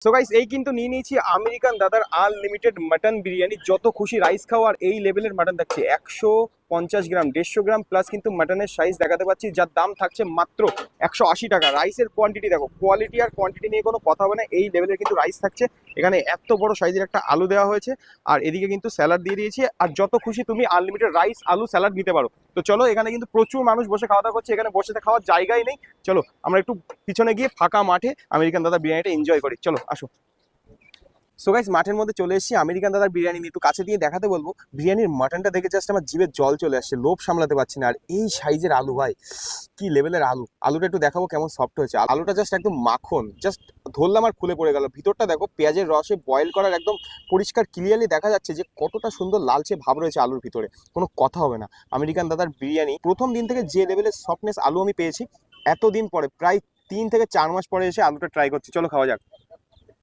So guys, এই কিন্তু নিয়ে নিয়েছি আমেরিকান দাদার আনলিমিটেড মাটন বিরিয়ানি। যত খুশি রাইস খাও, আর এই লেভেলের মাটন থাকছে 150 গ্রাম, 150 গ্রাম প্লাস কিন্তু মাটনের সাইজ দেখাতে পাচ্ছি, যার দাম থাকছে মাত্র 180 টাকা। রাইসের কোয়ান্টিটি দেখো, কোয়ালিটি আর কোয়ান্টিটি নিয়ে কোনো কথা হবে না, এই লেভেলের কিন্তু রাইস থাকছে। এখানে এত বড় সাইজের একটা আলু দেওয়া হয়েছে, আর এদিকে কিন্তু স্যালাড দিয়ে দিয়েছি। আর যত খুশি তুমি আনলিমিটেড রাইস, আলু, স্যালাড নিতে পারো। তো চলো, এখানে কিন্তু প্রচুর মানুষ বসে খাওয়া দাওয়া করছে, এখানে বসে খাওয়ার জায়গাই নেই। চলো আমরা একটু পিছনে গিয়ে ফাঁকা মাঠে আমেরিকান দাদা বিরিয়ানিটা এনজয় করি, চলো আসো। সো গাইস, মাঠের মধ্যে চলে এসেছি আমেরিকান দাদার বিরিয়ানি নিয়ে। একটু কাছে দিয়ে দেখাতে বলবো, বিরিয়ানির মাটনটা দেখে জাস্ট আমার জিভে জল চলে আসছে, লোভ সামলাতে পারছি না। আর এই সাইজের আলু ভাই, কি লেভেলের আলু! আলুটা একটু দেখাবো কেমন সফট হয়েছে। আলুটা জাস্ট একদম মাখন, জাস্ট ধরলাম আর খুলে পড়ে গেল। ভিতরটা দেখো, পেঁয়াজের রসে বয়েল করার একদম পরিষ্কার ক্লিয়ারলি দেখা যাচ্ছে যে কতটা সুন্দর লালচে ভাব রয়েছে আলুর ভিতরে, কোনো কথা হবে না। আমেরিকান দাদার বিরিয়ানি প্রথম দিন থেকে যে লেভেলের সফটনেস আলু আমি পেয়েছি, এতদিন পরে প্রায় 3 থেকে 4 মাস পরে এসে আলুটা ট্রাই করছি। চলো খাওয়া যাক।